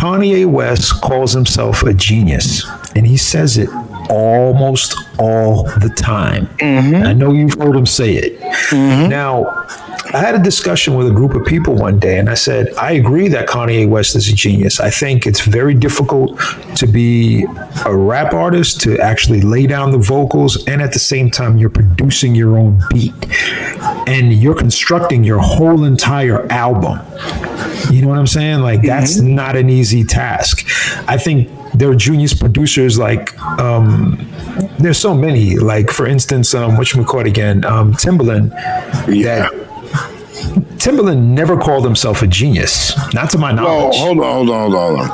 Kanye West calls himself a genius, and he says it almost all the time. I know you've heard him say it. Now, I had a discussion with a group of people one day, and I said, I agree that Kanye West is a genius. I think it's very difficult to be a rap artist, to actually lay down the vocals, and at the same time, you're producing your own beat, and you're constructing your whole entire album. You know what I'm saying? Like, that's not an easy task. I think there are genius producers like, there's so many, like, for instance, whatchamacallit again, Timbaland. Timbaland never called himself a genius, not to my knowledge. Hold on.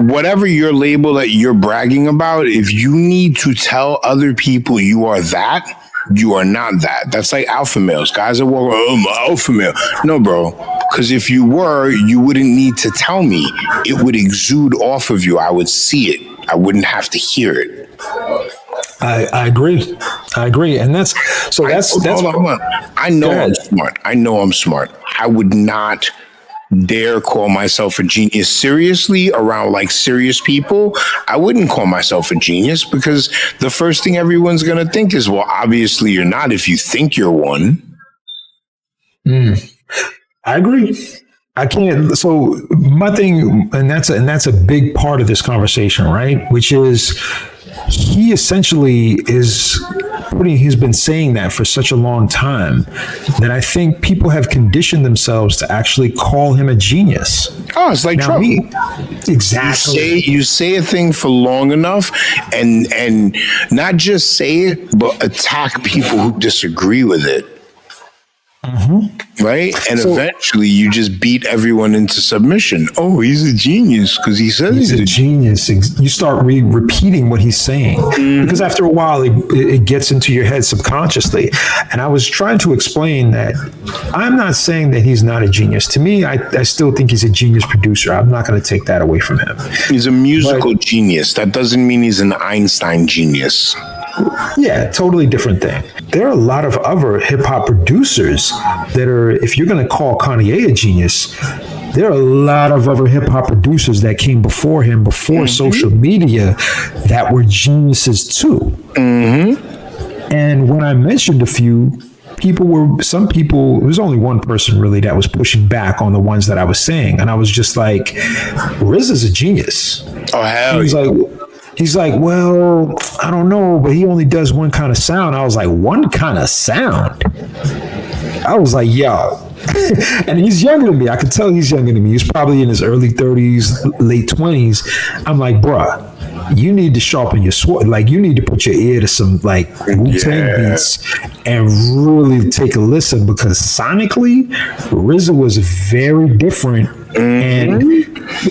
Whatever your label that you're bragging about, if you need to tell other people you are that, you are not that. That's like alpha males. Guys that walk, I'm an alpha male. No, bro. Because if you were, you wouldn't need to tell me. It would exude off of you. I would see it. I wouldn't have to hear it. I agree. And that's. Hold on. I know I'm smart. I would not dare call myself a genius seriously around like serious people. I wouldn't call myself a genius because the first thing everyone's going to think is, well, obviously you're not if you think you're one. I agree. I can't. So my thing, and that's a big part of this conversation, right? Which is he essentially he's been saying that for such a long time that I think people have conditioned themselves to actually call him a genius. Oh, it's like Trump. Exactly. You say a thing for long enough and not just say it, but attack people who disagree with it. Right? And eventually you just beat everyone into submission. Oh, he's a genius because he says he's a genius. You start repeating what he's saying because after a while it gets into your head subconsciously. And I was trying to explain that I'm not saying that he's not a genius. To me, I still think he's a genius producer. I'm not going to take that away from him. He's a musical genius. That doesn't mean he's an Einstein genius. Yeah, totally different thing. There are a lot of other hip hop producers that are, if you're going to call Kanye a genius, there are a lot of other hip hop producers that came before him, before social media, that were geniuses too. And when I mentioned a few, it was only one person really that was pushing back on the ones that I was saying. And I was just like, RZA's a genius. Oh, hell yeah. He's like, well, I don't know, but he only does one kind of sound. I was like, one kind of sound? I was like, yo. And he's younger than me. I could tell he's younger than me. He's probably in his early 30s, late 20s. I'm like, bruh, you need to sharpen your sword. Like, you need to put your ear to some, like, Wu-Tang beats and really take a listen, because sonically, RZA was very different. And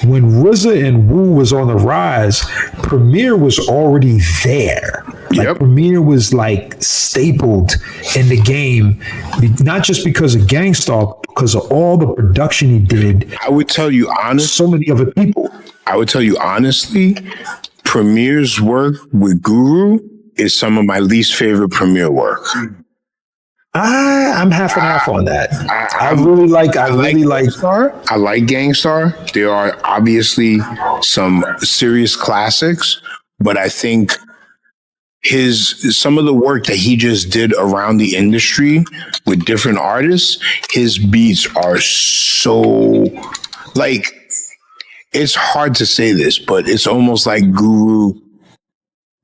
when RZA and Wu was on the rise, Premier was already there. Like, Premier was like stapled in the game, not just because of Gang Starr, because of all the production he did. I would tell you honestly, so many other people. I would tell you honestly, Premier's work with Guru is some of my least favorite Premier work. I'm half and half on that. I really like Gangstar. I like Gangstar. There are obviously some serious classics, but I think some of the work that he just did around the industry with different artists, his beats are so, like, it's hard to say this, but it's almost like Guru.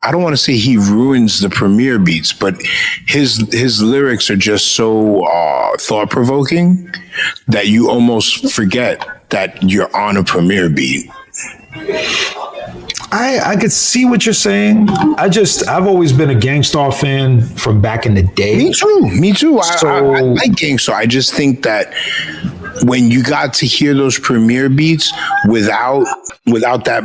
I don't want to say he ruins the Premier beats, but his lyrics are just so thought-provoking that you almost forget that you're on a Premier beat. I could see what you're saying. I've always been a Gang Starr fan from back in the day. Me too. I like Gang Starr. I just think that when you got to hear those Premier beats without that,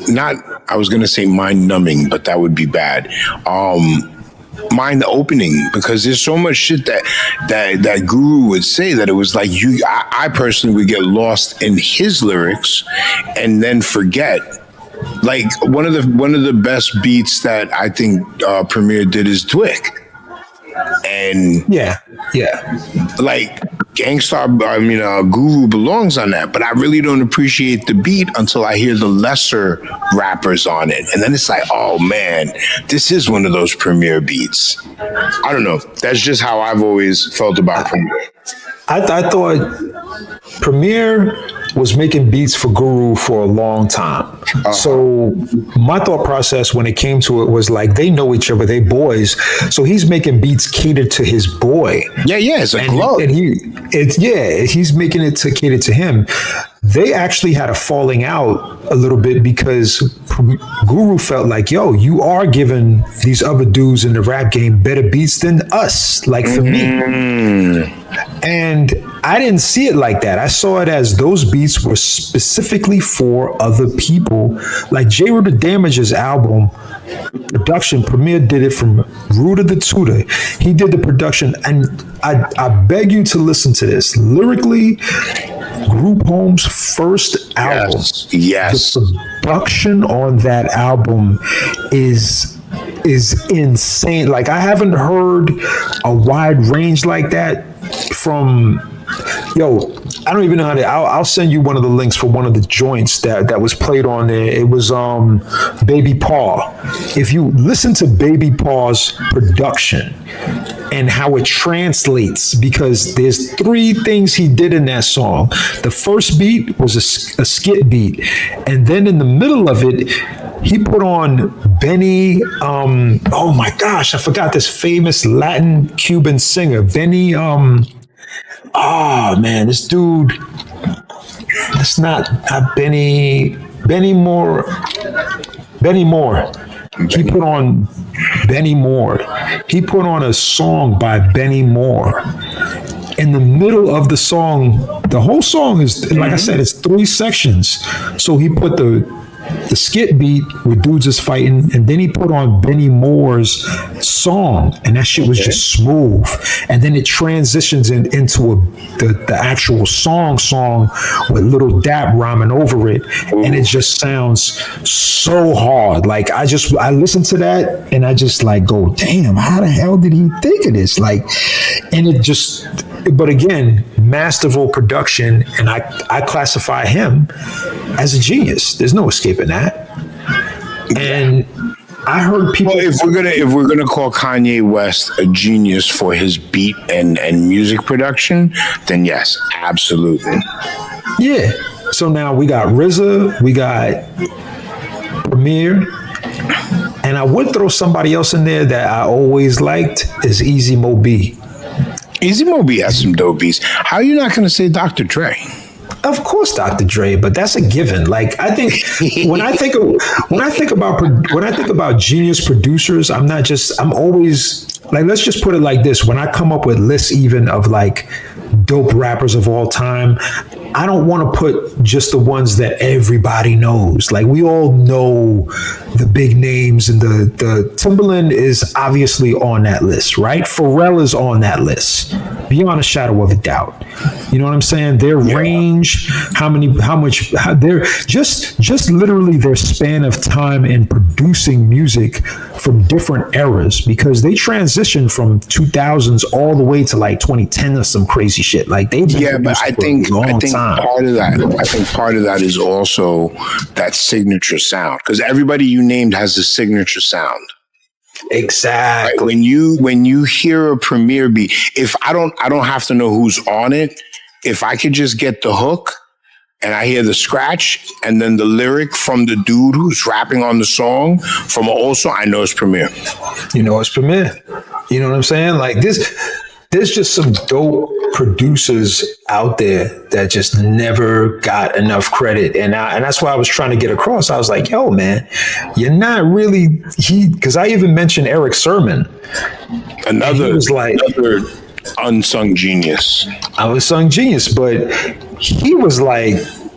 not, I was going to say mind numbing, but that would be bad. Mind opening, because there's so much shit that Guru would say that it was like I personally would get lost in his lyrics and then forget. Like one of the best beats that I think Premier did is Dwick. And yeah. Like Guru belongs on that, but I really don't appreciate the beat until I hear the lesser rappers on it. And then it's like, oh man, this is one of those Premier beats. I don't know. That's just how I've always felt about Premier. I thought Premier was making beats for Guru for a long time. So my thought process when it came to it was like, they know each other, they boys. So he's making beats catered to his boy. Yeah, it's a Gloat. And he's making it to cater to him. They actually had a falling out a little bit because Guru felt like, yo, you are giving these other dudes in the rap game better beats than us, like for me. And I didn't see it like that. I saw it as those beats were specifically for other people. Like J. Root the Damage's album production, Premier did it from root of the tutor. He did the production, and I beg you to listen to this. Lyrically, Group Home's first album. Yes. The production on that album is insane. Like, I haven't heard a wide range like that from, I don't even know how to, I'll send you one of the links for one of the joints that was played on there. It was Baby Paw. If you listen to Baby Paw's production and how it translates, because there's three things he did in that song. The first beat was a skit beat. And then in the middle of it, he put on Benny, oh my gosh, I forgot this famous Latin Cuban singer, Benny, this dude, it's not Benny Moore. He put on Benny Moore. He put on a song by Benny Moore. In the middle of the song, the whole song is, like I said, it's 3 sections. So he put the skit beat where dudes is fighting, and then he put on Benny Moore's song, and that shit was just smooth. And then it transitions into the actual song with Little Dap rhyming over it, and it just sounds so hard. Like, I listen to that and I just like go, damn, how the hell did he think of this? Like, and it just, but again, masterful production, and I classify him as a genius. There's no escaping that. And I heard people. Well, if we're gonna call Kanye West a genius for his beat and music production, then yes, absolutely. Yeah. So now we got RZA, we got Premier, and I would throw somebody else in there that I always liked is Easy Mo B. Easy Mo B has some dope beats. How are you not gonna say Dr. Dre? Of course, Dr. Dre, but that's a given. Like, I think when I think about genius producers, I'm always like, let's just put it like this. When I come up with lists even of like dope rappers of all time, I don't want to put just the ones that everybody knows. Like, we all know the big names, and the Timbaland is obviously on that list, right? Pharrell is on that list, beyond a shadow of a doubt. You know what I'm saying? Their range, they're just literally their span of time in producing music from different eras, because they transitioned from 2000s all the way to like 2010 or some crazy shit. Like, they've been but I think part of that is also that signature sound, because everybody you named has a signature sound. Exactly. Right? When you hear a Premier beat, if I don't have to know who's on it. If I could just get the hook and I hear the scratch and then the lyric from the dude who's rapping on the song from also, I know it's Premier. You know it's Premier. You know what I'm saying? Like, there's just some dope producers out there that just never got enough credit. And that's why I was trying to get across. I was like, yo, man, you're not really, because I even mentioned Eric Sermon. Another unsung genius. Unsung genius, but he was like,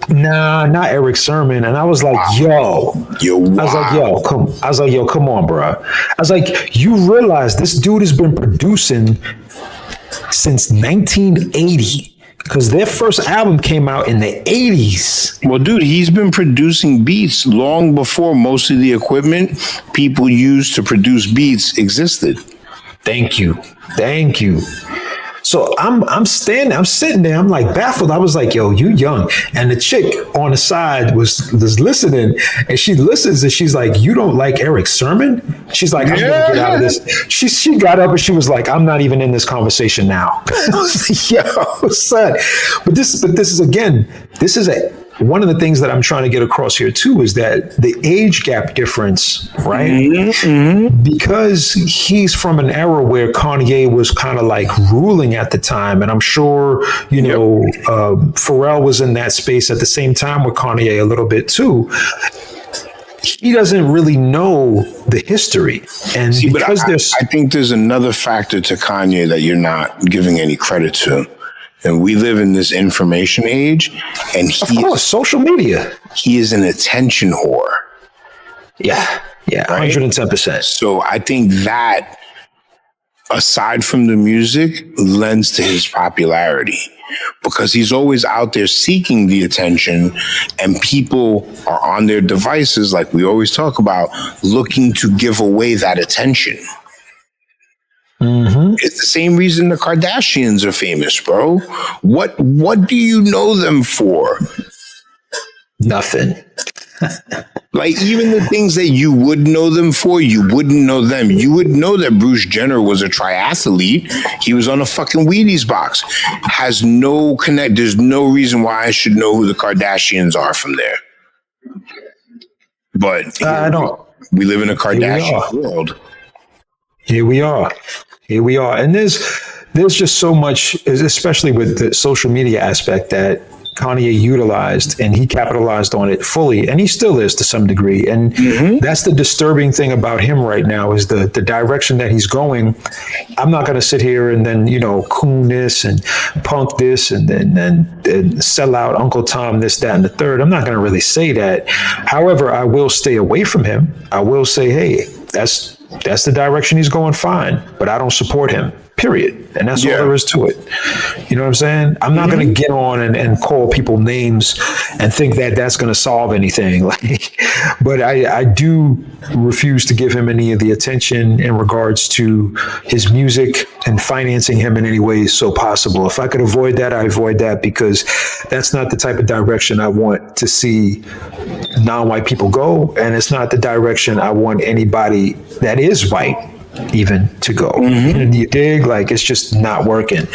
nah, not Eric Sermon. And I was like, wow. I was like, yo, come on, bro. I was like, you realize this dude has been producing since 1980, because their first album came out in the 80s. Well, dude, he's been producing beats long before most of the equipment people used to produce beats existed. Thank you. So I'm sitting there, I'm like baffled. I was like, yo, you young. And the chick on the side was listening, and she listens and she's like, you don't like Eric Sermon? She's like, I'm gonna get out of this. She got up and she was like, I'm not even in this conversation now. I was like, yo, son. But this is again, this is one of the things that I'm trying to get across here too is that the age gap difference, right? Mm-hmm. Because he's from an era where Kanye was kind of like ruling at the time, and I'm sure Pharrell was in that space at the same time with Kanye a little bit too. He doesn't really know the history, and because I think there's another factor to Kanye that you're not giving any credit to. And we live in this information age, and social media. He is an attention whore. Yeah, 110%. So I think that, aside from the music, lends to his popularity because he's always out there seeking the attention, and people are on their devices, like we always talk about, looking to give away that attention. Mm-hmm. It's the same reason the Kardashians are famous, bro. What do you know them for? Nothing. Like, even the things that you would know them for, you wouldn't know them. You would know that Bruce Jenner was a triathlete. He was on a fucking Wheaties box. Has no connect. There's no reason why I should know who the Kardashians are from there. But I don't. We live in a Kardashian world. Here we are. And there's just so much, especially with the social media aspect, that Kanye utilized, and he capitalized on it fully, and he still is to some degree. And that's the disturbing thing about him right now is the direction that he's going. I'm not going to sit here and then, coon this and punk this and then sell out Uncle Tom, this, that, and the third. I'm not going to really say that. However, I will stay away from him. I will say, hey, that's the direction he's going, fine, but I don't support him, period. And that's all there is to it. You know what I'm saying? I'm not going to get on and call people names and think that that's going to solve anything. But I do refuse to give him any of the attention in regards to his music and financing him in any way so possible. If I could avoid that, I avoid that, because that's not the type of direction I want to see non-white people go. And it's not the direction I want anybody that is white even to go. You dig? Like, it's just not working.